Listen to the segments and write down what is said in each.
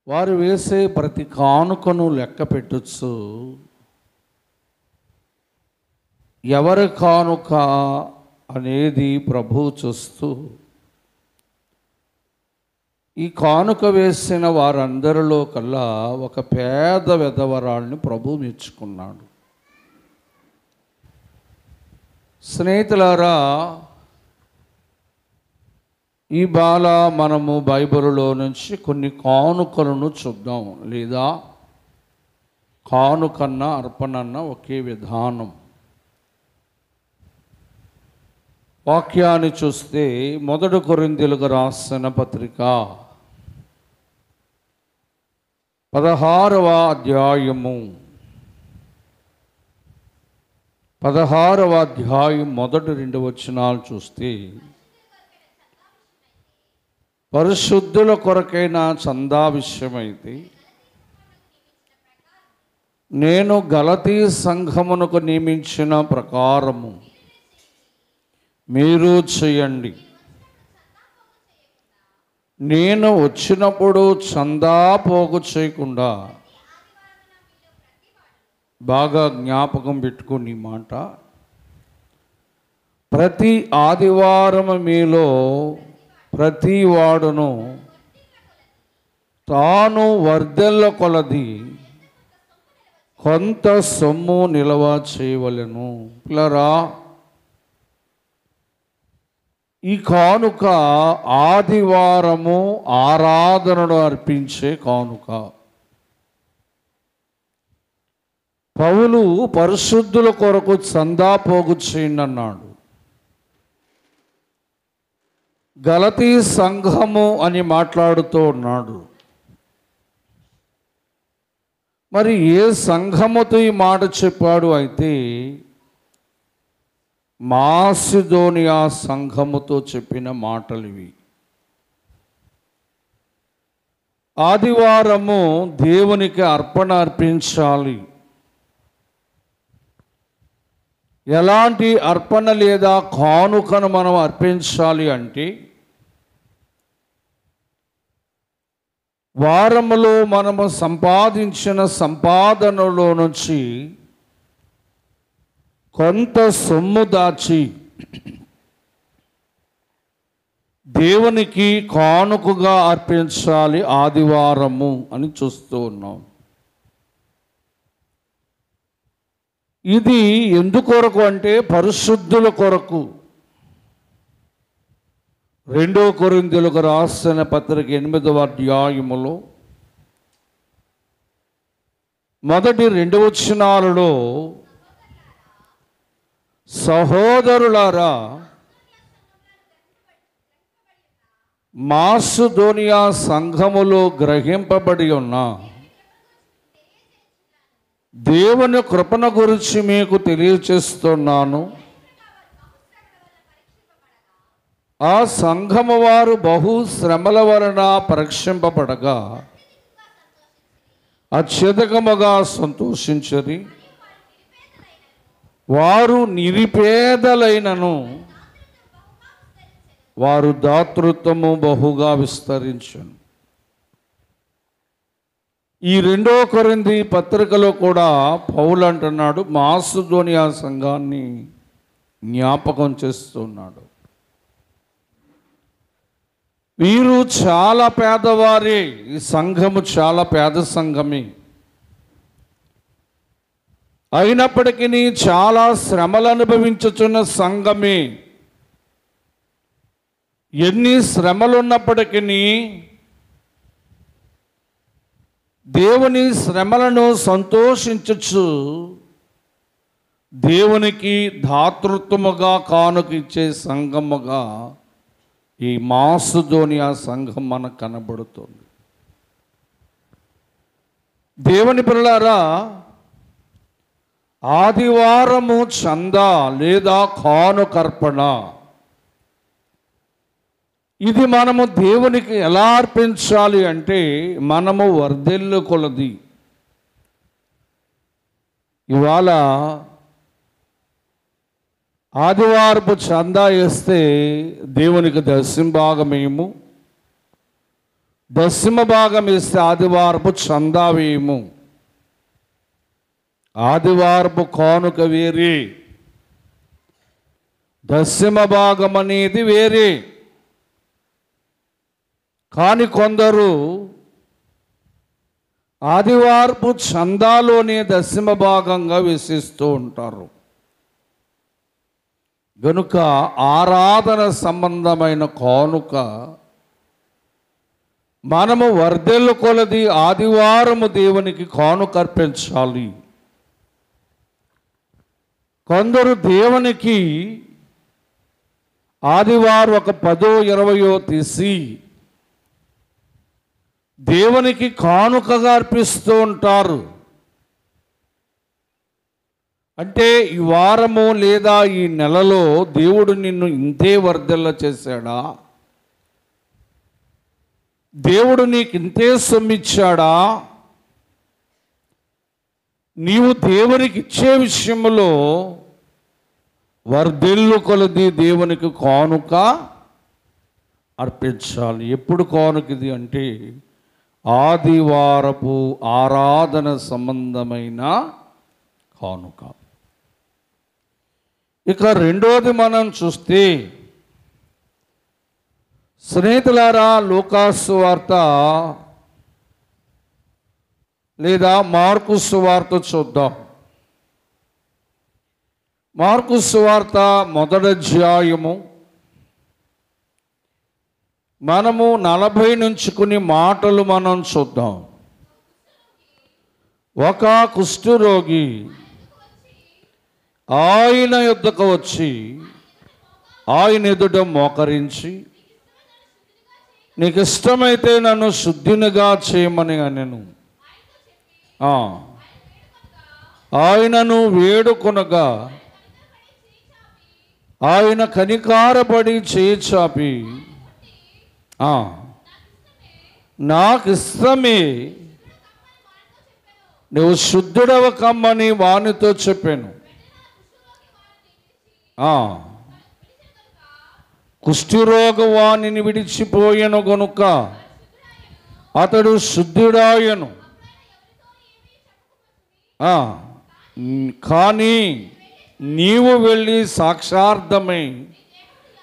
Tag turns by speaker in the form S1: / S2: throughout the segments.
S1: వారు వేసే ప్రతి కానుకను లెక్క పెట్టొచ్చు. ఎవరి కానుక అనేది ప్రభువు చూస్తూ ఈ కానుక వేసిన వారందరిలో కల్లా ఒక పేద విధవరాల్ని ప్రభువు మెచ్చుకున్నాడు. స్నేహితులారా, ఈ బాల మనము బైబిల్లో నుంచి కొన్ని కానుకలను చూద్దాం. లేదా కానుకన్నా అర్పణన్న ఒకే విధానం. వాక్యాన్ని చూస్తే 1 కొరింథీయులకు రాసిన పత్రిక 16వ అధ్యాయము 16వ అధ్యాయం మొదటి 2 వచనాలు చూస్తే, పరిశుద్ధుల కొరకైన చందా విషయమైతే నేను గలతీ సంఘమునకు నియమించిన ప్రకారము మీరు చేయండి. నేను వచ్చినప్పుడు చందా పోగు చేయకుండా, బాగా జ్ఞాపకం పెట్టుకుని మాట, ప్రతి ఆదివారం మీలో ప్రతి వాడును తాను వర్ధెల్ల కొలది కొంత సొమ్ము నిల్వ చేయవలెను. పిల్లరా, ఈ కానుక ఆదివారము ఆరాధనను అర్పించే కానుక. పౌలు పరిశుద్ధుల కొరకు చందా పోగు చేయండి అన్నాడు. గలతీ సంఘము అని మాట్లాడుతూ ఉన్నాడు. మరి ఏ సంఘముతో ఈ మాట చెప్పాడు అయితే మాసిదోనియా సంఘముతో చెప్పిన మాటలు ఇవి. ఆదివారము దేవునికి అర్పణ అర్పించాలి. ఎలాంటి అర్పణ లేదా కానుకను మనం అర్పించాలి అంటే, వారములో మనము సంపాదించిన సంపాదనలో నుంచి కొంత సొమ్ము దాచి దేవునికి కానుకగా అర్పించాలి ఆదివారము అని చూస్తూ ఉన్నాం. ఇది ఎందుకొరకు అంటే పరిశుద్ధుల కొరకు. 2 కొరింథీయులకు రాసిన పత్రిక 8వ అధ్యాయములో మొదటి 2 వచనాలలో, సహోదరులారా, మాసిదోనియా సంఘములో గ్రహింపబడి ఉన్న దేవుని కృపను గురించి మీకు తెలియచేస్తున్నాను. ఆ సంఘము వారు బహు శ్రమల వలన పరీక్షింపబడగా అత్యధికముగా సంతోషించరి. వారు నిరుపేదలైనను వారు దాతృత్వము బహుగా విస్తరించను. ఈ 2 కొరింథీ పత్రికలో కూడా పౌలు అంటున్నాడు, మాసిదోనియా సంఘాన్ని జ్ఞాపకం చేస్తున్నాడు. వీరు చాలా పేదవారే. ఈ సంఘము చాలా పేద సంఘమే. అయినప్పటికీ చాలా శ్రమలు అనుభవించుచున్న సంఘమే. ఎన్ని శ్రమలు ఉన్నప్పటికీ దేవుని శ్రమలను సంతోషించచ్చు దేవునికి దాతృత్వముగా కానుక ఇచ్చే సంఘముగా ఈ మాసిదోనియా సంఘం మనకు కనబడుతుంది. దేవుని పిల్లలారా, ఆదివారము చందా లేదా కానుకర్పణ, ఇది మనము దేవునికి ఎలా అర్పించాలి అంటే, మనము వర్ధిల్లు కొలది. ఇవాళ ఆదివారపు చందా వేస్తే దేవునికి దశంభాగమేము, దశమ భాగం ఇస్తే ఆదివారపు చందా వేయము, ఆదివారపు కానుక వేరే, దశమ భాగం అనేది వేరే. కానీ కొందరు ఆదివారపు చందాలోనే దశమ భాగంగా వేసిస్తూ ఉంటారు. గనుక ఆరాధన సంబంధమైన కానుక మనము వర్ధెల్లు కొలది ఆదివారము దేవునికి కానుక అర్పించాలి. కొందరు దేవునికి ఆదివారం ఒక 10, 20 తీసి దేవునికి కానుకగా అర్పిస్తూ ఉంటారు. అంటే ఈ వారము లేదా ఈ నెలలో దేవుడు నిన్ను ఇంతే వర్ధెల్ల చేశాడా, దేవుడు నీకు ఇంతే సొమ్మిచ్చాడా, నీవు దేవునికి ఇచ్చే విషయంలో వర్ధెల్లు కొలది దేవునికి కానుక అర్పించాలి. ఎప్పుడు కానుక ఇది అంటే ఆదివారపు ఆరాధన సంబంధమైన కానుక. ఇక రెండోది మనం చూస్తే, స్నేహితులారా, లూకాసు సువార్త లేదా మార్కు సువార్త చూద్దాం. మార్కు సువార్త 1వ అధ్యాయము మనము 40 నుంచి కొన్ని మాటలు మనం చూద్దాం. ఒక కుష్ఠరోగి ఆయన యొద్దకు వచ్చి ఆయన ఎదుట మోకరించి, నీకు ఇష్టమైతే నన్ను శుద్ధినిగా చేయమని అనెను. ఆయనను వేడుకొనగా ఆయన కనికారపడి చేయి చాపి, నాకు ఇష్టమే, నువ్వు శుద్ధుడవ కమ్మని వానితో చెప్పాను. కుష్ఠరోగ వానిని విడిచిపోయెను గనుక అతడు శుద్ధుడాయను. కానీ నీవు వెళ్ళి సాక్షార్థమై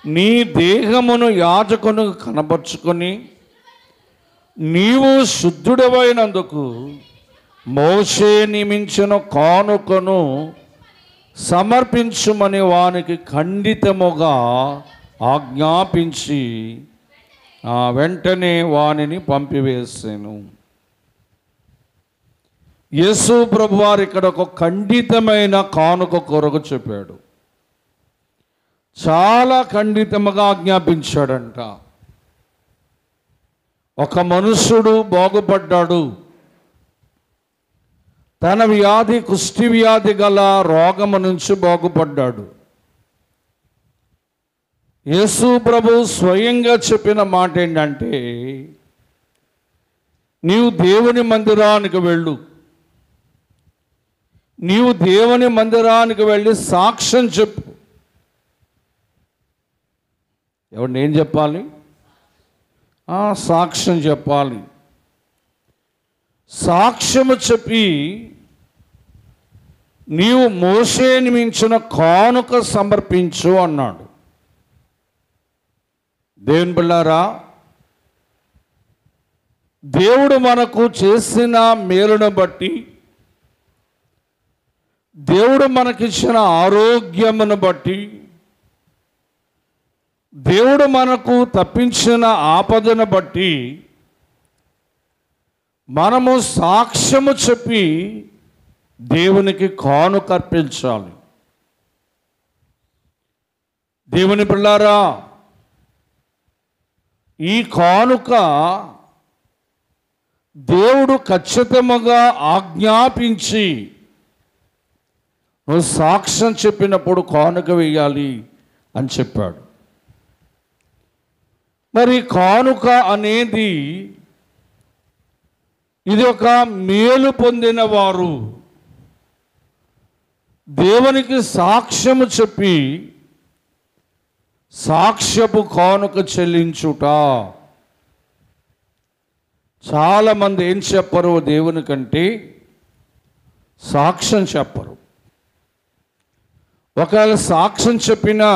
S1: నీ దేహమును యాజకును కనపరుచుకొని నీవు శుద్ధుడవైనందుకు మోషే నియమించిన కానుకను సమర్పించుమని వానికి ఖండితముగా ఆజ్ఞాపించి వెంటనే వానిని పంపివేసాను. యేసు ప్రభువారు ఇక్కడ ఒక ఖండితమైన కానుక కొరకు చెప్పాడు. చాలా ఖండితముగా ఆజ్ఞాపించాడంట. ఒక మనుష్యుడు బాగుపడ్డాడు. తన వ్యాధి, కుష్టి వ్యాధి గల రోగము నుంచి బాగుపడ్డాడు. యేసు ప్రభు స్వయంగా చెప్పిన మాట ఏంటంటే, నీవు దేవుని మందిరానికి వెళ్ళు, నీవు దేవుని మందిరానికి వెళ్ళి సాక్ష్యం చెప్పు. ఎవరిని ఏం చెప్పాలి? సాక్ష్యం చెప్పాలి. సాక్ష్యము చెప్పి నీవు మోషేని మించిన కానుక సమర్పించు అన్నాడు. దేవుని బిడ్డలారా, దేవుడు మనకు చేసిన మేలును బట్టి, దేవుడు మనకిచ్చిన ఆరోగ్యమును బట్టి, దేవుడు మనకు తప్పించిన ఆపదను బట్టి మనము సాక్ష్యము చెప్పి దేవునికి కానుక అర్పించాలి. దేవుని పిల్లారా, ఈ కానుక దేవుడు ఖచ్చితంగా ఆజ్ఞాపించి నువ్వు సాక్ష్యం చెప్పినప్పుడు కానుక వేయాలి అని చెప్పాడు. మరి కానుక అనేది ఇది ఒక మేలు పొందిన వారు దేవునికి సాక్ష్యము చెప్పి సాక్ష్యపు కానుక చెల్లించుట. చాలామంది ఏం చెప్పరు దేవుని కంటే? సాక్ష్యం చెప్పరు. ఒకవేళ సాక్ష్యం చెప్పినా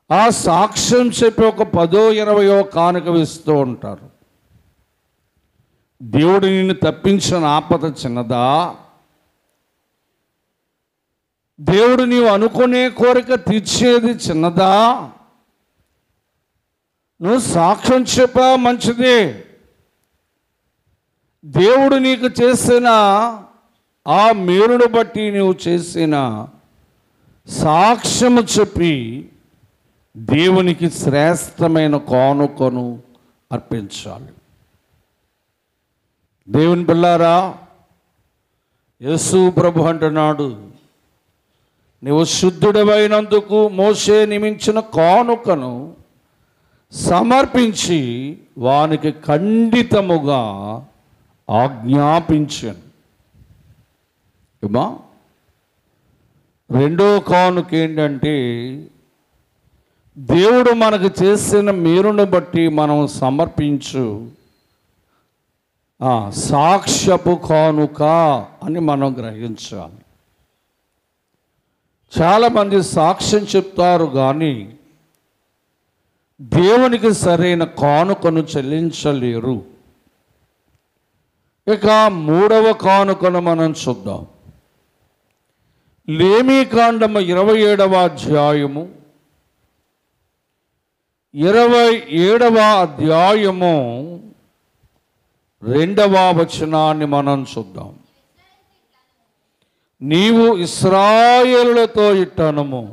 S1: ఆ సాక్ష్యం చెప్పి ఒక 10, 20 కానుక ఇస్తూ ఉంటారు. దేవుడు నిన్ను తప్పించిన ఆపద చిన్నదా? దేవుడు నీవు అనుకునే కోరిక తీర్చేది చిన్నదా? నువ్వు సాక్ష్యం చెప్పా మంచిదే. దేవుడు నీకు చేసిన ఆ మేలును బట్టి నీవు చేసిన సాక్ష్యము చెప్పి దేవునికి శ్రేష్టమైన కానుకను అర్పించాలి. దేవుని పిల్లారా, యేసు ప్రభు అంటున్నాడు, నీవు శుద్ధుడమైనందుకు మోషే నియమించిన కానుకను సమర్పించి వానికి ఖండితముగా ఆజ్ఞాపించాను. ఏమా రెండో కానుక ఏంటంటే, దేవుడు మనకు చేసిన మేలును బట్టి మనం సమర్పించు సాక్ష్యపు కానుక అని మనం గ్రహించాలి. చాలామంది సాక్ష్యం చెప్తారు కానీ దేవునికి సరైన కానుకను చెల్లించలేరు. ఇక మూడవ కానుకను మనం చూద్దాం. లేమీకాండము 27వ అధ్యాయము 27వ అధ్యాయము 2వ వచనాన్ని మనం చూద్దాం. నీవు ఇశ్రాయేలులతో ఇట్టనుము,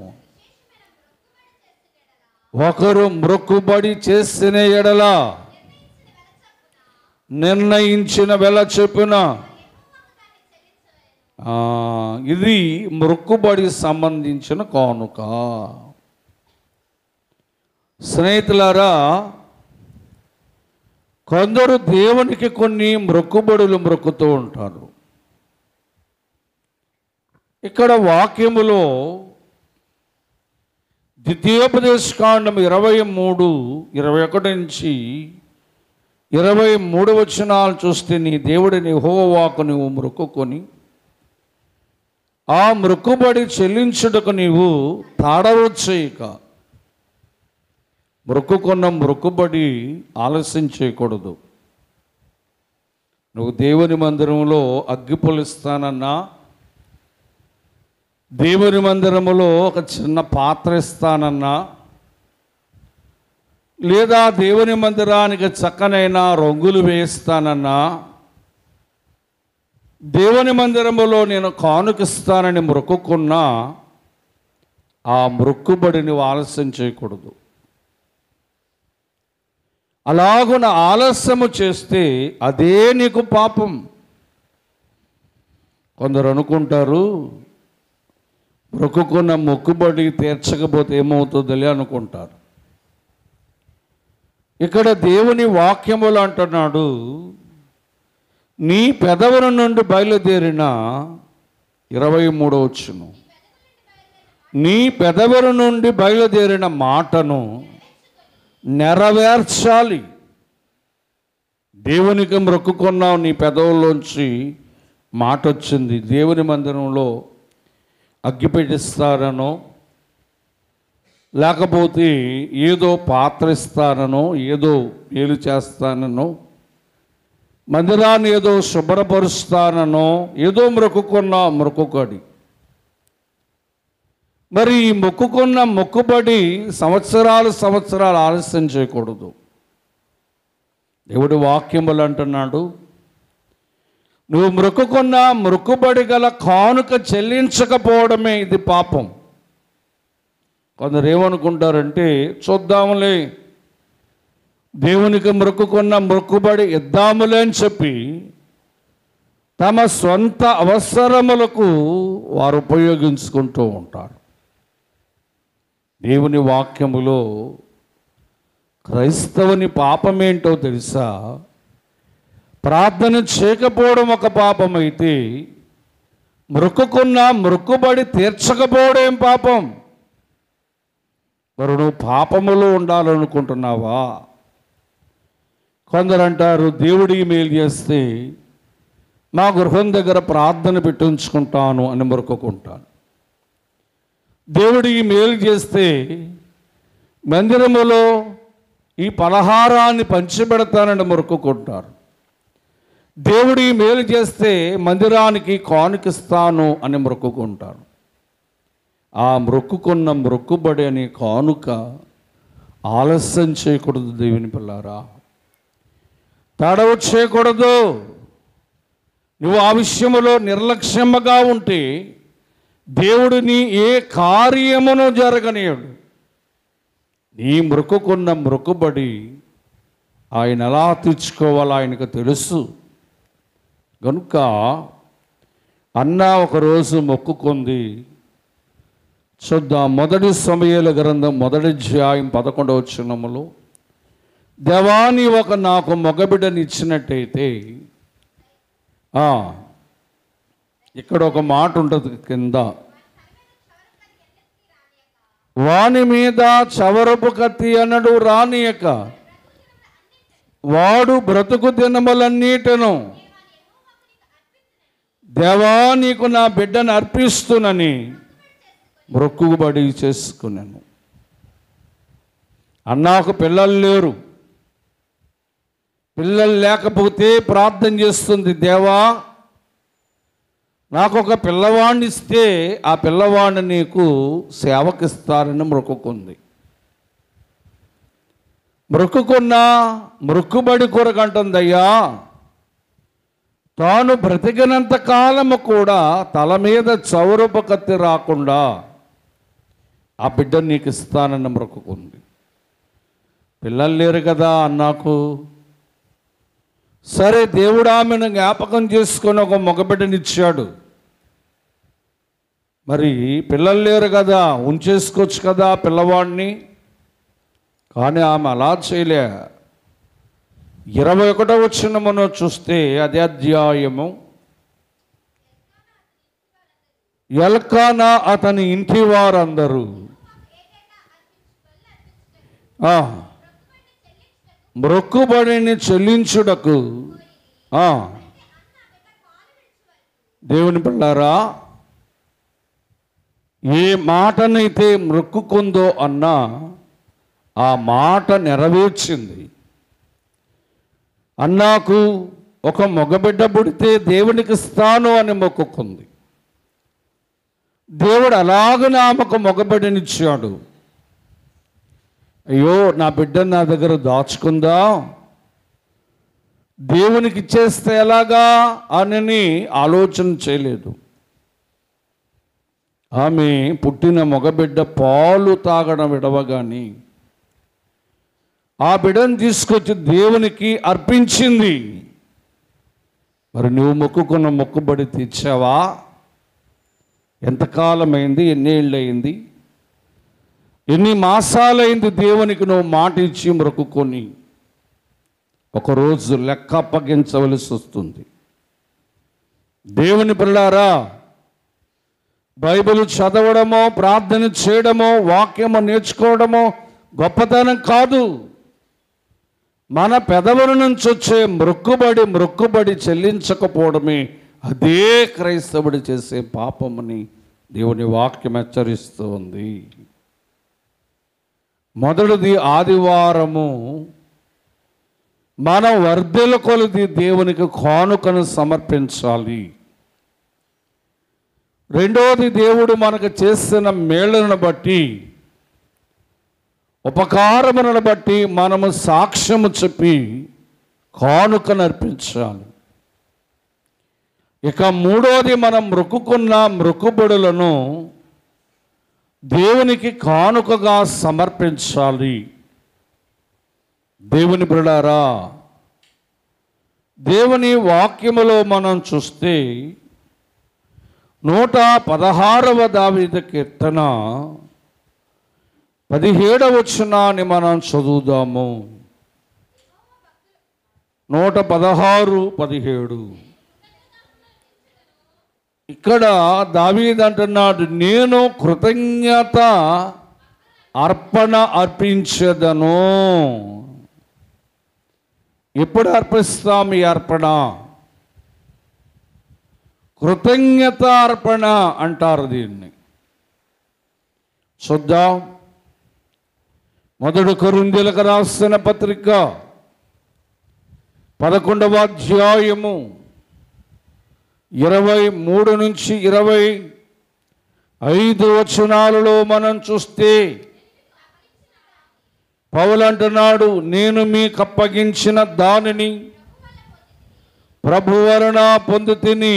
S1: ఒకరు మ్రొక్కుబడి చేసిన ఎడల నిర్ణయించిన వెల చొప్పున. ఇది మ్రొక్కుబడి సంబంధించిన కానుక. స్నేహితులారా, కొందరు దేవునికి కొన్ని మ్రొక్కుబడులు మ్రొక్కుతూ ఉంటారు. ఇక్కడ వాక్యములో ద్వితీయోపదేశకాండం 23, 21 నుంచి 23 వచనాలు చూస్తే, నీ దేవుడిని యెహోవాకు నీవు మ్రొక్కుకొని ఆ మ్రొక్కుబడి చెల్లించుటకు నీవు తాడవు చేయక, మ్రొక్కుకున్న మ్రొక్కుబడి ఆలస్యం చేయకూడదు. నువ్వు దేవుని మందిరంలో అగ్గిపుల్ల ఇస్తానన్నా, దేవుని మందిరములో ఒక చిన్న పాత్ర ఇస్తానన్నా, లేదా దేవుని మందిరానికి చక్కనైన రంగులు వేస్తానన్నా, దేవుని మందిరములో నేను కానుకిస్తానని మ్రొక్కుకున్నా, ఆ మ్రొక్కుబడిని ఆలస్యం చేయకూడదు. అలాగున ఆలస్యము చేస్తే అదే నీకు పాపం. కొందరు అనుకుంటారు, మ్రొక్కుకున్న మొక్కుబడి తీర్చకపోతే ఏమవుతుందిలే అనుకుంటారు. ఇక్కడ దేవుని వాక్యములు అంటున్నాడు, నీ పెదవుల నుండి బయలుదేరిన 23వ వచనం, నీ పెదవుల నుండి బయలుదేరిన మాటను నెరవేర్చాలి. దేవునికి మ్రొక్కుకున్నావు, నీ పెదవుల్లోంచి మాట వచ్చింది, దేవుని మందిరంలో అగ్గి పెట్టిస్తానో, లేకపోతే ఏదో పాత్ర ఇస్తానో, ఏదో ఏలు చేస్తానో, మందిరాన్ని ఏదో శుభ్రపరుస్తానో, ఏదో మ్రొక్కుకున్నా మ్రొక్కుబడి. మరి ఈ మొక్కుకున్న మొక్కుబడి సంవత్సరాలు ఆలస్యం చేయకూడదు. దేవుడి వాక్యములు అంటున్నాడు, నువ్వు మ్రొక్కుకున్న మ్రొక్కుబడి గల కానుక చెల్లించకపోవడమే ఇది పాపం. కొందరు ఏమనుకుంటారంటే, చూద్దాములే, దేవునికి మ్రొక్కుకున్న మ్రొక్కుబడి ఇద్దాములే అని చెప్పి తమ సొంత అవసరములకు వారు ఉపయోగించుకుంటూ ఉంటారు. దేవుని వాక్యములో క్రైస్తవుని పాపమేంటో తెలుసా? ప్రార్థన చేయకపోవడం ఒక పాపం అయితే, మ్రొక్కుకున్న మ్రొక్కుబడి తీర్చకపోవడం ఏం పాపం? మరి నువ్వు పాపములో ఉండాలనుకుంటున్నావా? కొందరు అంటారు దేవుడికి మేలు చేస్తే మా గృహం దగ్గర ప్రార్థన పెట్టించుకుంటాను అని మొక్కుకుంటాను. దేవుడికి మేలు చేస్తే మందిరములో ఈ పలహారాన్ని పంచిపెడతానని మొక్కుకుంటారు. దేవుడికి మేలు చేస్తే మందిరానికి కానుకిస్తాను అని మొక్కుకుంటారు. ఆ మొక్కుకున్న మొక్కుబడి అనే కానుక ఆలస్యం చేయకూడదు. దేవుని పిల్లారా, తడవ చేయకూడదు. నువ్వు ఆ విషయంలో నిర్లక్ష్యముగా ఉంటే దేవుడిని ఏ కార్యమును జరగనీయడు. నీ మొక్కుకున్న మొక్కుబడి ఆయన ఎలా తీర్చుకోవాలో ఆయనకు తెలుసు. కనుక అన్న ఒకరోజు మొక్కుకుంది. చూద్దాం, 1 సమూయేలు గ్రంథం 1వ అధ్యాయం 11వ వచనములో, దేవా నీవు నాకు మగబిడ్డని ఇచ్చినట్టయితే, ఇక్కడ ఒక మాట ఉంటుంది కింద, వాని మీద చవరపు కత్తి అన్నడు రానియక వాడు బ్రతుకు దినములన్నిటను దేవా నీకు నా బిడ్డను అర్పిస్తునని మొక్కుబడి చేసుకున్నాను. అన్నాకు పిల్లలు లేరు. పిల్లలు లేకపోతే ప్రార్థన చేస్తుంది, దేవా నాకు ఒక పిల్లవాడిని ఇస్తే ఆ పిల్లవాడిని నీకు సేవకిస్తారని మొక్కుకుంది. మొక్కుకున్న మొక్కుబడి కొరకంటుందయ్యా, తాను బ్రతికినంత కాలము కూడా తల మీద చౌరపు కత్తి రాకుండా ఆ బిడ్డను నీకు ఇస్తానని మొక్కుకుంది. పిల్లలు లేరు కదా అన్నాకు. సరే, దేవుడు ఆమెను జ్ఞాపకం చేసుకొని ఒక మగబిడ్డనిచ్చాడు. మరి పిల్లలు లేరు కదా, ఉంచేసుకోవచ్చు కదా పిల్లవాడిని. కానీ ఆమె అలా చేయలే. 21వ వచనమును చూస్తే, అదే అధ్యాయము, ఎల్కానా అతని ఇంటి వారందరూ మొక్కుబడిని చెల్లించుటకు, దేవుని పిల్లారా, ఏ మాటనైతే మొక్కుకుందో అన్నా ఆ మాట నెరవేర్చింది. అన్నాకు ఒక మగబిడ్డ పుడితే దేవునికి ఇస్తాను అని మొక్కుకుంది. దేవుడు అలాగనే ఆమెకు మగబిడ్డనిచ్చాడు. అయ్యో, నా బిడ్డను నా దగ్గర దాచుకుందా, దేవునికి ఇచ్చేస్తే ఎలాగా అని ఆలోచన చేయలేదు. ఆమె పుట్టిన మగబిడ్డ పాలు తాగడం విడవగాని ఆ బిడ్డను తీసుకొచ్చి దేవునికి అర్పించింది. మరి నువ్వు మొక్కుకున్న మొక్కుబడి తీర్చావా? ఎంతకాలమైంది? ఎన్నేళ్ళయింది? ఎన్ని మాసాలైంది దేవునికి నువ్వు మాట ఇచ్చి మొక్కుకొని? ఒకరోజు లెక్క అప్పగించవలసి వస్తుంది. దేవుని పిల్లారా, బైబిల్ చదవడమో, ప్రార్థన చేయడమో, వాక్యము నేర్చుకోవడమో గొప్పతనం కాదు. మన పెదవుల నుంచి వచ్చే మొక్కుబడి చెల్లించకపోవడమే అదే క్రైస్తవుడు చేసే పాపమని దేవుని వాక్యం హెచ్చరిస్తూ ఉంది. మొదటిది, ఆదివారము మనం వర్ధల కొలది దేవునికి కానుకను సమర్పించాలి. రెండవది, దేవుడు మనకు చేసిన మేళ్లను బట్టి, ఉపకారములను బట్టి మనము సాక్ష్యము చెప్పి కానుకను అర్పించాలి. ఇక మూడోది, మనం మొక్కుకున్న మొక్కుబడులను దేవునికి కానుకగా సమర్పించాలి. దేవుని బిడ్డలారా, దేవుని వాక్యములో మనం చూస్తే 116వ దావీదు కీర్తన 17వ వచనాన్ని మనం చదువుదాము. 116:17. ఇక్కడ దావీదు అంటున్నాడు, నేను కృతజ్ఞత అర్పణ అర్పించదను. ఎప్పుడు అర్పిస్తాం ఈ అర్పణ? కృతజ్ఞత అర్పణ అంటారు దీన్ని. చూద్దాం. 1 కొరింథీయులకు రాసిన పత్రిక 11వ అధ్యాయము 23 నుంచి 25 వచనాలలో మనం చూస్తే పౌలు అంటున్నాడు, నేను మీకు అప్పగించిన దానిని ప్రభు వలన పొందుతిని.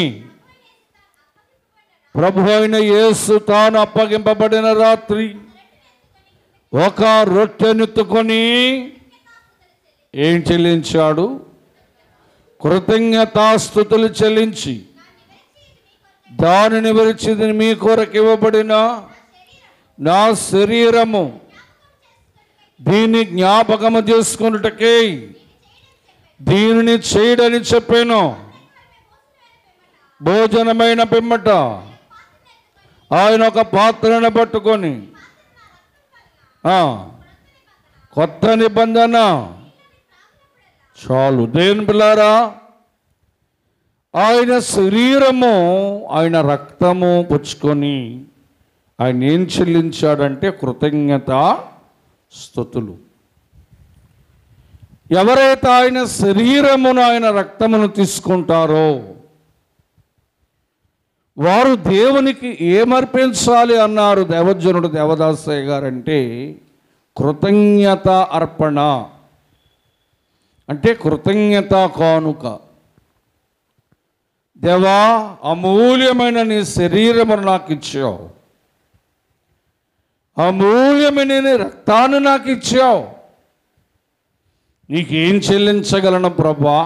S1: ప్రభు అయిన యేసు తాను అప్పగింపబడిన రాత్రి ఒక రొట్టెనెత్తుకొని ఏం చెల్లించాడు? కృతజ్ఞతాస్తుతులు చెల్లించి దానిని విరిచి మీ కొరకు ఇవ్వబడిన నా శరీరము, దీన్ని జ్ఞాపకము చేసుకున్నటకే దీనిని చేయడని చెప్పాను. భోజనమైన పిమ్మట ఆయన ఒక పాత్రను పట్టుకొని, కొత్త నిబంధన చాలు దేవుని పిల్లారా, ఆయన శరీరము ఆయన రక్తము పుచ్చుకొని ఆయన ఏం చెల్లించాడంటే కృతజ్ఞత స్తుతులు. ఎవరైతే ఆయన శరీరమును ఆయన రక్తమును తీసుకుంటారో వారు దేవునికి ఏమర్పించాలి అన్నారు దేవజనుడు దేవదాసయ్య గారంటే కృతజ్ఞత అర్పణ, అంటే కృతజ్ఞత కానుక. దేవా, అమూల్యమైన నీ శరీరమును నాకు ఇచ్చావు, అమూల్యమైన నీ రక్తాన్ని నాకు ఇచ్చావు, నీకేం చెల్లించగలను ప్రభా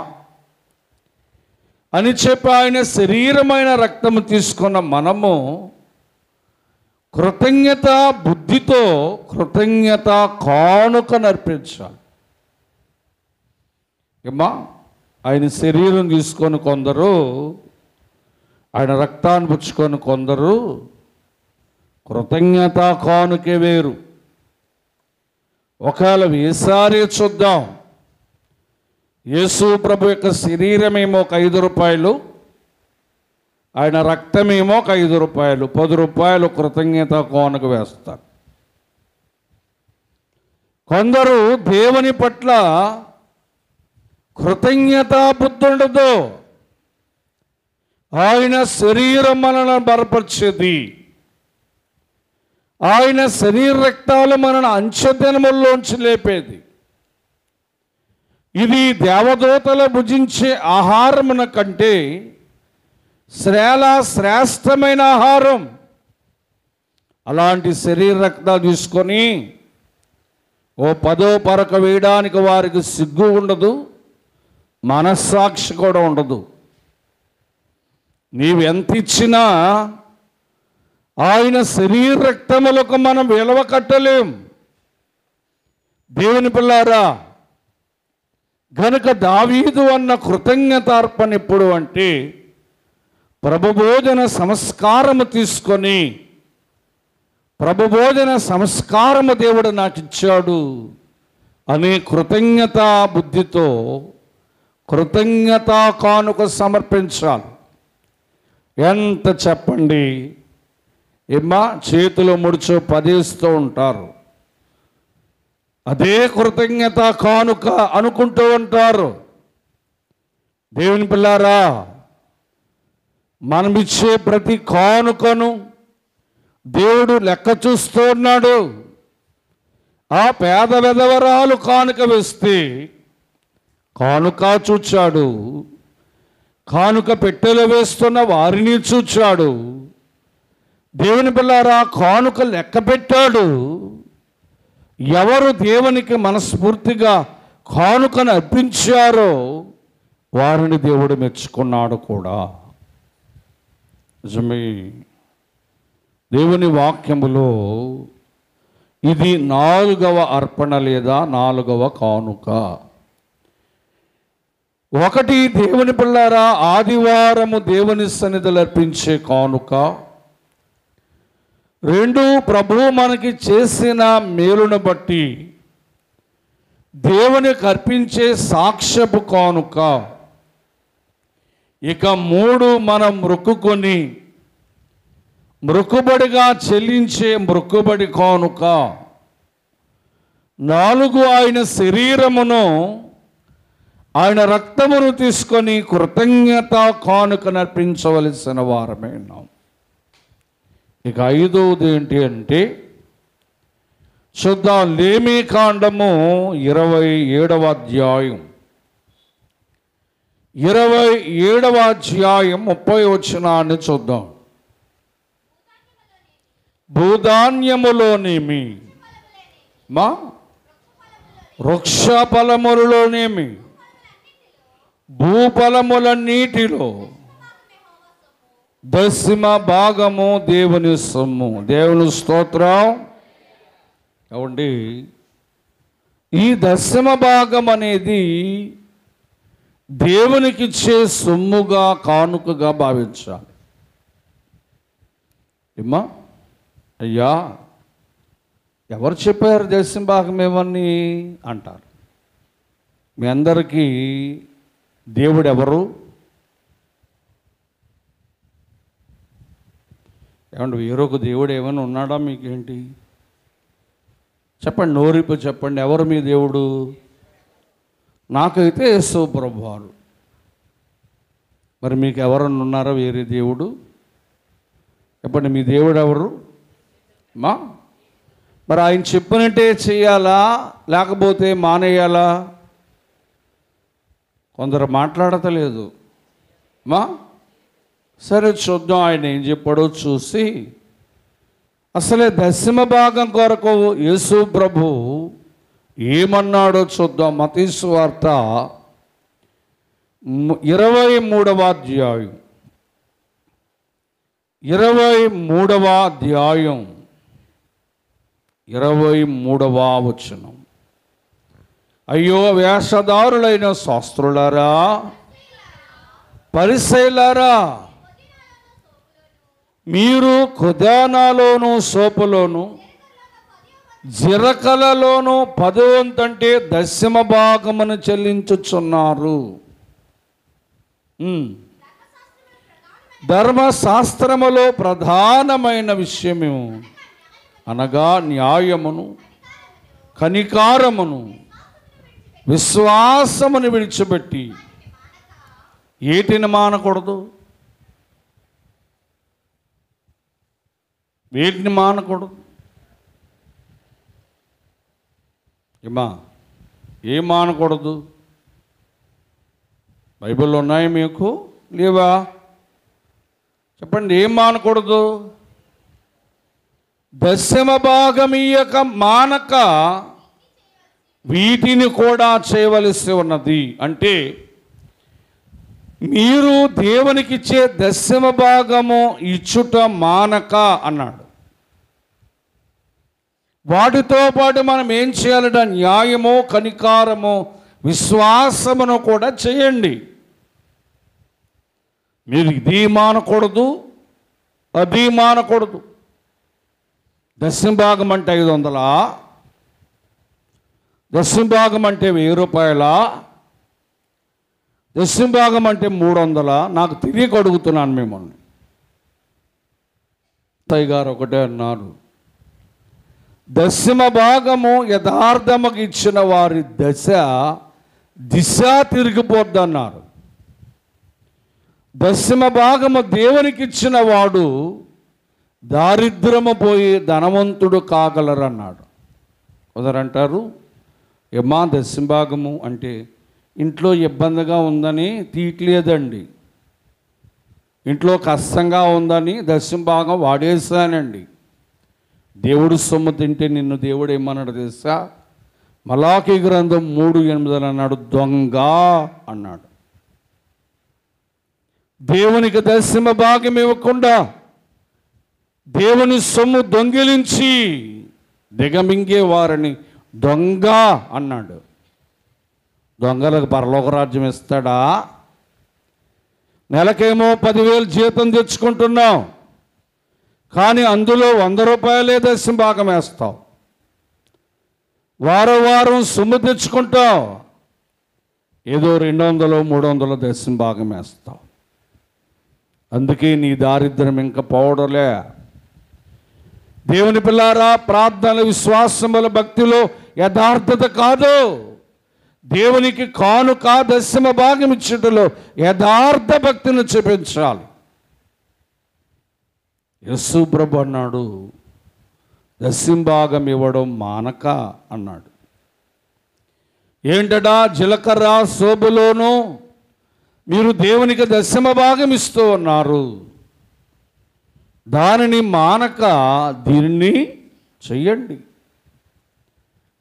S1: అని చెప్పి ఆయన శరీరమైన రక్తము తీసుకున్న మనము కృతజ్ఞత బుద్ధితో కృతజ్ఞత కానుక నర్పించాలి. ఏమ్మా, ఆయన శరీరం తీసుకొని కొందరు, ఆయన రక్తాన్ని పుచ్చుకొని కొందరు, కృతజ్ఞత కానుకే వేరు. ఒకవేళ ఈసారి చూద్దాం. యేసు ప్రభు యొక్క శరీరమేమో ఒక 5 రూపాయలు, ఆయన రక్తమేమో ఒక 5 రూపాయలు, 10 రూపాయలు కృతజ్ఞత కానుక వేస్తారు. కొందరు దేవుని పట్ల కృతజ్ఞత బుద్ధి ఉండదు. ఆయన శరీరం మనల్ని బలపరిచేది, ఆయన శరీర రక్తాలు మనల్ని అంచెదినముల్లోంచి లేపేది. ఇది దేవదూతలు భుజించే ఆహారమున కంటే శ్రేష్టమైన ఆహారం. అలాంటి శరీర రక్తాలు తీసుకొని ఓ 10వ పరక వేయడానికి వారికి సిగ్గు ఉండదు, మనస్సాక్షి కూడా ఉండదు. నీవు ఎంత ఇచ్చినా ఆయన శరీర రక్తములకు మనం విలువ కట్టలేం. దేవుని పిల్లారా, గనుక దావీదు అన్న కృతజ్ఞతార్పణ ఎప్పుడు అంటే ప్రభుభోజన సంస్కారము తీసుకొని, ప్రభుభోజన సంస్కారము దేవుడు నాకు ఇచ్చాడు అనే కృతజ్ఞతా బుద్ధితో కృతజ్ఞతా కానుక సమర్పించాలి. ఎంత చెప్పండి, ఏమ్మా, చేతిలో ముడుచు పదేస్తూ ఉంటారు, అదే కృతజ్ఞత కానుక అనుకుంటూ ఉంటారు. దేవుని పిల్లారా, మనమిచ్చే ప్రతి కానుకను దేవుడు లెక్క చూస్తూ ఉన్నాడు. ఆ పేద విధవరాలు కానుక వేస్తే కానుక చూచాడు, కానుక పెట్టెలో వేస్తున్న వారిని చూచాడు. దేవుని పిల్లారా, కానుక లెక్క పెట్టాడు. ఎవరు దేవునికి మనస్ఫూర్తిగా కానుకను అర్పించారో వారిని దేవుడు మెచ్చుకున్నాడు కూడా. నిజమే. దేవుని వాక్యములో ఇది 4వ అర్పణ లేదా 4వ కానుక. 1 దేవుని పిల్లారా, ఆదివారము దేవుని సన్నిధిలో అర్పించే కానుక. 2 ప్రభువు మనకి చేసిన మేలును బట్టి దేవునికి అర్పించే సాక్ష్యపు కానుక. ఇక 3 మనం మొక్కుకొని మొక్కుబడిగా చెల్లించే మొక్కుబడి కానుక. 4 ఆయన శరీరమును ఆయన రక్తమును తీసుకొని కృతజ్ఞత కానుక నర్పించవలసిన వారమే ఉన్నాం. ఇక 5వది ఏంటి అంటే చూద్దాం. లేమీ కాండము 27వ అధ్యాయం 27వ అధ్యాయం 30 వచనాన్ని చూద్దాం. భూధాన్యములోనేమి మా వృక్ష ఫలములలోనేమి భూఫలములన్నిటిలో 10వ భాగము దేవుని సొమ్ము. దేవుని స్తోత్రం. కాబట్టి ఈ 10వ భాగం అనేది దేవునికి ఇచ్చే సొమ్ముగా కానుకగా భావించాలి. ఏమ్మా అయ్యా ఎవరు చెప్పారు 10వ భాగం ఏమని అంటారు. మీ అందరికీ దేవుడు ఎవరు? ఏమంటే వేరొక దేవుడు ఏమైనా ఉన్నాడా మీకేంటి? చెప్పండి, నోరిపు చెప్పండి. ఎవరు మీ దేవుడు? నాకైతే యేసు ప్రభువారు. మరి మీకు ఎవరన్నా ఉన్నారా వేరే దేవుడు? చెప్పండి, మీ దేవుడు ఎవరు? మరి ఆయన చెప్పినట్టే చేయాలా లేకపోతే మానేయాలా? కొందరు మాట్లాడతలేదు. సరే చూద్దాం ఆయన ఏం చెప్పాడో చూసి. అసలే 10వ భాగం కొరకు యేసు ప్రభు ఏమన్నాడో చూద్దాం. మత్తయి సువార్త 23వ అధ్యాయం 23వ వచనం. అయ్యో వేషధారులైన శాస్త్రులారా, పరిసయ్యులారా, మీరు ఖుదానాలోను సోపులోను జిరకలలోను 10వ వంతు అంటే 10వ భాగమును చెల్లించుచున్నారు. ధర్మశాస్త్రములో ప్రధానమైన విషయము అనగా న్యాయమును, కనికారమును, విశ్వాసమును విడిచిపెట్టి ఏటిని మానకూడదు? వీటిని మానకూడదు. ఏం మానకూడదు? బైబిల్లో ఉన్నాయి మీకు లేవా? చెప్పండి, ఏం మానకూడదు? 10వ భాగం ఇయ్యక మానక వీటిని కూడా చేయవలసి ఉన్నది. అంటే మీరు దేవునికి ఇచ్చే 10వ భాగము ఇచ్చుట మానక అన్నాడు. వాటితో పాటు మనం ఏం చేయాలంటే న్యాయము, కనికారము, విశ్వాసమును కూడా చేయండి. మీరు ఇది మానకూడదు, అది మానకూడదు. 10వ భాగం అంటే 500, 10వ భాగం అంటే 1000 రూపాయలా, 10వ భాగం అంటే 300? నాకు తెలియక అడుగుతున్నాను మిమ్మల్ని. అత్తయ్య గారు ఒకటే అన్నారు, 10వ భాగము యథార్థముగా ఇచ్చిన వారి దిశ తిరిగిపోద్ది అన్నారు. 10వ భాగము దేవునికి ఇచ్చిన వాడు దారిద్రము పోయి ధనవంతుడు కాగలరన్నాడు. కొందరంటారు, ఏమా 10వ భాగము అంటే ఇంట్లో ఇబ్బందిగా ఉందని తీయట్లేదండి, ఇంట్లో కష్టంగా ఉందని 10వ భాగం వాడేసానండి. దేవుడు సొమ్ము తింటే నిన్ను దేవుడు ఏమన్నాడు తెలుసా? మలాకీ గ్రంథం 3:8 అన్నాడు, దొంగ అన్నాడు. దేవునికి 10వ భాగం ఇవ్వకుండా దేవుని సొమ్ము దొంగిలించి దిగమింగే వారిని దొంగ అన్నాడు. దొంగలకు పరలోక రాజ్యం ఇస్తాడా? నెలకేమో 10,000 జీతం తెచ్చుకుంటున్నావు, కానీ అందులో 100 రూపాయలే 10వ భాగం వేస్తావు. వారం వారం సొమ్ము తెచ్చుకుంటావు, ఏదో 200 300 దశమ భాగం వేస్తావు. అందుకే నీ దారిద్ర్యం ఇంకా పోవడలే. దేవుని పిల్లారా, ప్రార్థన, విశ్వాసముల, భక్తిలో యథార్థత కాదు, దేవునికి కానుక దశమ భాగం ఇచ్చుటలో యథార్థ భక్తిని చూపించాలి. యేసు ప్రభు అన్నాడు, దశమ భాగం ఇవ్వడం మానక అన్నాడు. ఏంటడా, జీలకర్ర శోభలోనూ మీరు దేవునికి దశమ భాగం ఇస్తూ ఉన్నారు, దానిని మానక దీనిని చెయ్యండి.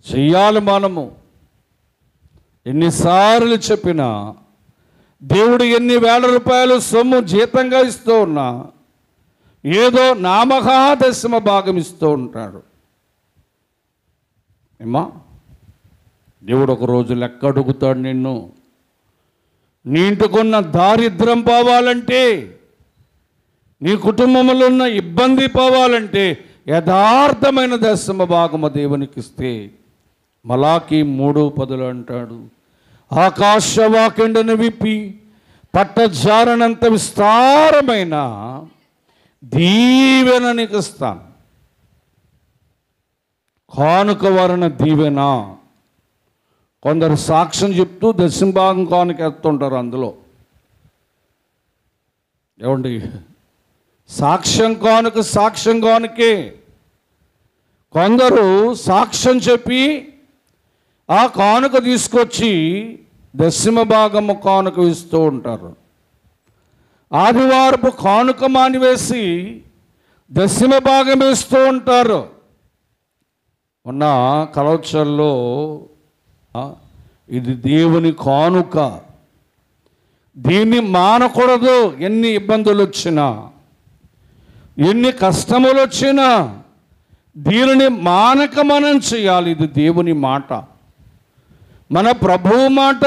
S1: చెయ్యాలి. మనము ఎన్నిసార్లు చెప్పినా, దేవుడు ఎన్ని వేల రూపాయలు సొమ్ము జీతంగా ఇస్తూ ఉన్నా ఏదో నామహా దశమ భాగం ఇస్తూ ఉంటాడు. ఏమా, దేవుడు ఒకరోజు లెక్క అడుగుతాడు నిన్ను. నీ ఇంటికున్న దారిద్ర్యం పోవాలంటే, నీ కుటుంబంలో ఉన్న ఇబ్బంది పోవాలంటే యథార్థమైన దశమ భాగము దేవునికి ఇస్తే, మలాకి 3:10 అంటాడు, ఆకాశవాకిండను విప్పి పట్టజారనంత విస్తారమైన దీవెన నీకు ఇస్తాను. కానుక వలన దీవెన. కొందరు సాక్ష్యం చెప్తూ దశమ భాగం కానుక ఎత్తుంటారు. అందులో ఏమండి, సాక్ష్యం కానుకే. కొందరు సాక్ష్యం చెప్పి ఆ కానుక తీసుకొచ్చి దశమ భాగము కానుక ఇస్తూ ఉంటారు. ఆదివారపు కానుక మానివేసి దశమ భాగం వేస్తూ ఉంటారు. మొన్న కలవచల్లో ఇది దేవుని కానుక, దీన్ని మానకూడదు. ఎన్ని ఇబ్బందులు వచ్చినా, ఎన్ని కష్టములు వచ్చినా దీనిని మానక మనం చేయాలి. ఇది దేవుని మాట, మన ప్రభువు మాట.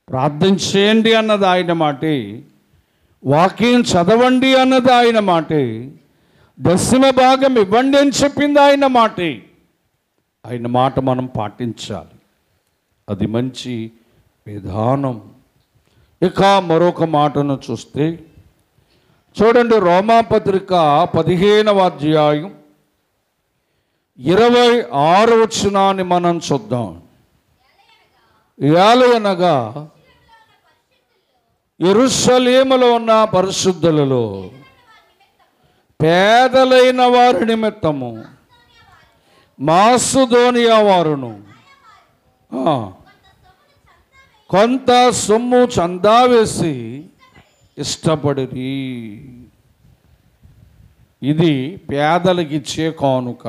S1: ప్రార్థన చేయండి అన్నది ఆయన మాటే, వాక్యం చదవండి అన్నది ఆయన మాటే, దశమ భాగం ఇవ్వండి అని చెప్పింది ఆయన మాటే. ఆయన మాట మనం పాటించాలి. అది మంచి విధానం. ఇక మరొక మాటను చూస్తే చూడండి, రోమాపత్రిక 15వ అధ్యాయం 26వ వచనాన్ని మనం చూద్దాం. ఏలయనగా యెరూషలేములో ఉన్న పరిశుద్ధులలో పేదలైన వారి నిమిత్తము మాసిదోనియా వారును కొంత సొమ్ము చందా వేసి ఇష్టపడిరి. ఇది పేదలకు ఇచ్చే కానుక.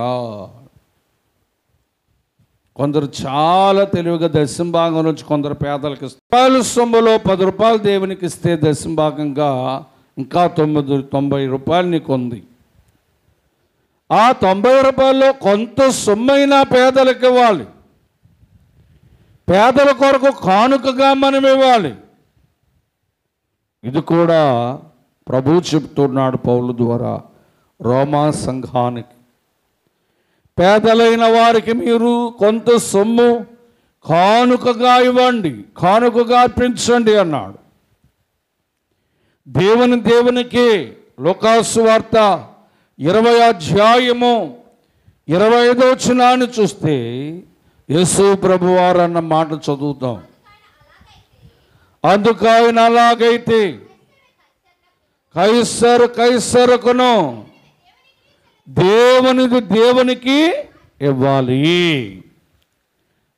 S1: కొందరు చాలా తెలివిగా దశమ భాగం నుంచి కొందరు పేదలకు ఇస్తారు. సొమ్ములో 10 రూపాయలు దేవునికి ఇస్తే దశమ భాగంగా ఇంకా 90 రూపాయలు నీకు ఉంది. ఆ 90 రూపాయల్లో కొంత సొమ్మైనా పేదలకు ఇవ్వాలి. పేదల కొరకు కానుకగా మనం ఇవ్వాలి. ఇది కూడా ప్రభువు చెప్తున్నాడు పౌలు ద్వారా రోమా సంఘానికి. పేదలైన వారికి మీరు కొంత సొమ్ము కానుకగా ఇవ్వండి, కానుకగా అర్పించండి అన్నాడు. దేవునికి లూకాసు వార్త 20వ అధ్యాయము 25వ వచనాన్ని చూస్తే యేసు ప్రభువారు అన్న మాట చదువుతాం. అందుకైన అలాగైతే కైసరుకును దేవునిది దేవునికి ఇవ్వాలి.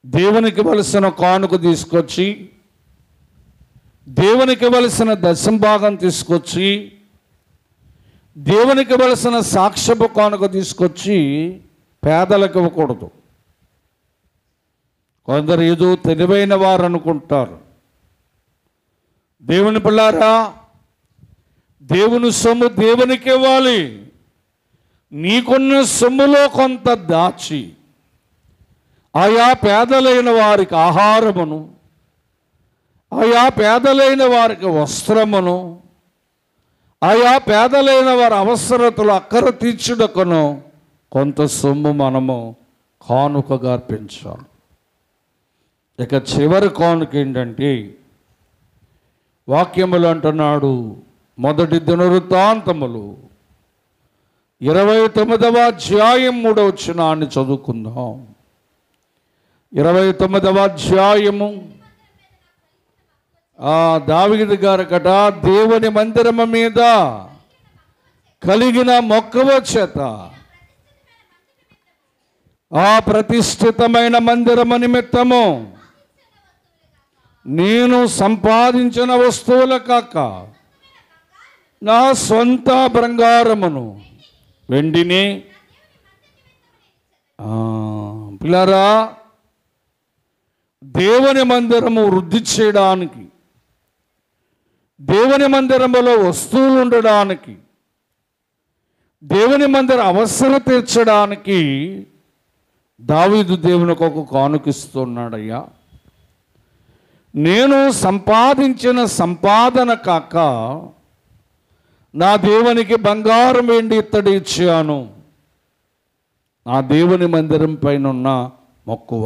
S1: దేవునికి ఇవ్వలసిన కానుక తీసుకొచ్చి, దేవునికి ఇవ్వలసిన దశమ భాగం తీసుకొచ్చి, దేవునికి ఇవ్వలసిన సాక్ష్యపు కానుక తీసుకొచ్చి పేదలకు ఇవ్వకూడదు. కొందరు ఏదో తెలివైన వారు అనుకుంటారు. దేవుని పిల్లారా, దేవుని సొమ్ము దేవునికి ఇవ్వాలి. నీకున్న సొమ్ములో కొంత దాచి ఆయా పేదలైన వారికి ఆహారమును, ఆయా పేదలైన వారికి వస్త్రమును, ఆయా పేదలైన వారి అవసరతలు అక్కర తీర్చుటకును కొంత సొమ్ము మనము కానుకగా అర్పించాలి. ఇక చివరి కానుక ఏంటంటే, వాక్యములు అంటున్నాడు, మొదటి దినవృత్తాంతములు 29వ అధ్యాయం 3వ వచనాన్ని చదువుకుందాం. 29వ అధ్యాయము. దావీదు గారకట దేవుని మందిరము మీద కలిగిన మక్కువ చేత ఆ ప్రతిష్ఠితమైన మందిరము నిమిత్తము నేను సంపాదించిన వస్తువుల కాక నా సొంత బంగారమును వెండిని పిల్లరా దేవుని మందిరము వృద్ధి చేయడానికి, దేవుని మందిరములో వస్తువులు ఉండడానికి, దేవుని మందిర అవసరం తీర్చడానికి దావీదు దేవునికి ఒక కానుకిస్తున్నాడయ్యా. నేను సంపాదించిన సంపాదన కాక నా దేవునికి బంగారం వెండి ఇత్తడి ఇచ్చాను. నా దేవుని మందిరం పైన ఉన్న మక్కువ.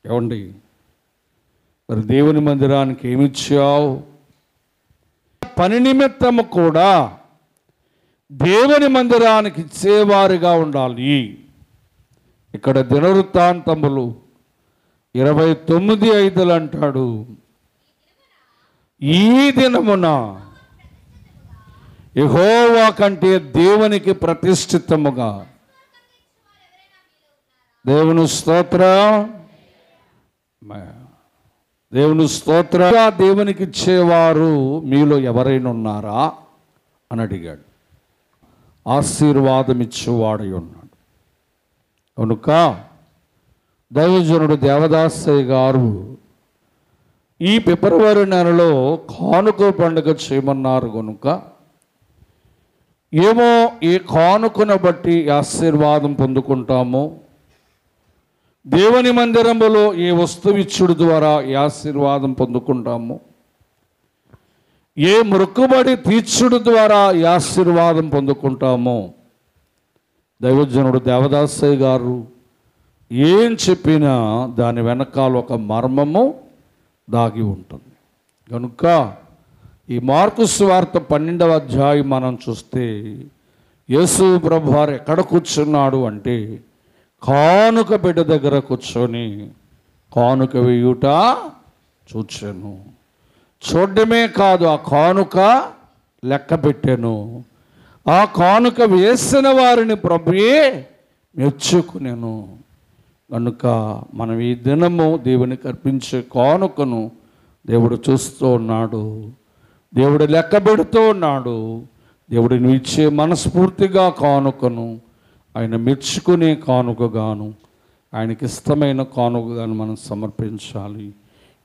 S1: ఏమండి, మరి దేవుని మందిరానికి ఏమిచ్చావు? పని నిమిత్తము కూడా దేవుని మందిరానికి ఇచ్చేవారిగా ఉండాలి. ఇక్కడ దినవృత్తాంతములు 29:5 అంటాడు, ఈ దినమున యెహోవా కంటే దేవునికి ప్రతిష్ఠితముగా. దేవుని స్తోత్రం, దేవుని స్తోత్రం. దేవునికి ఇచ్చేవారు మీలో ఎవరైనా ఉన్నారా అని అడిగాడు. ఆశీర్వాదం ఇచ్చేవాడై ఉన్నాడు. కనుక దైవజనుడు దేవదాసయ్య గారు ఈ ఫిబ్రవరి నెలలో కానుక పండుగ చేయమన్నారు. కనుక ఏమో ఈ కానుకను బట్టి ఆశీర్వాదం పొందుకుంటామో, దేవుని మందిరములో ఏ వస్తువిచ్చుడు ద్వారా ఈ ఆశీర్వాదం పొందుకుంటామో, ఏ మొక్కుబడి తీర్చుడు ద్వారా ఈ ఆశీర్వాదం పొందుకుంటామో, దైవజనుడు దేవదాసయ్య గారు ఏం చెప్పినా దాని వెనకాల ఒక మర్మము దాగి ఉంటుంది. కనుక ఈ మార్కు సువార్త 12వ అధ్యాయం మనం చూస్తే యేసు ప్రభు వారు ఎక్కడ కూర్చున్నాడు అంటే, కానుక బిడ్డ దగ్గర కూర్చొని కానుక వేయుట చూచాను. చూడడమే కాదు, ఆ కానుక లెక్క పెట్టాను. ఆ కానుక వేసిన వారిని ప్రభుయే మెచ్చుకునేను. కనుక మనం ఈ దినము దేవునికి అర్పించే కానుకను దేవుడు చూస్తూ ఉన్నాడు, దేవుడు లెక్క పెడుతూ ఉన్నాడు. దేవుడు నువ్వు ఇచ్చే మనస్ఫూర్తిగా కానుకను ఆయన మెచ్చుకునే కానుకగాను, ఆయనకి ఇష్టమైన కానుకగాను మనం సమర్పించాలి.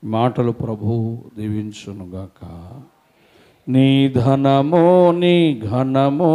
S1: మాటలు ప్రభువు దీవించునుగాక. నీ ధనమో నీ ఘనమో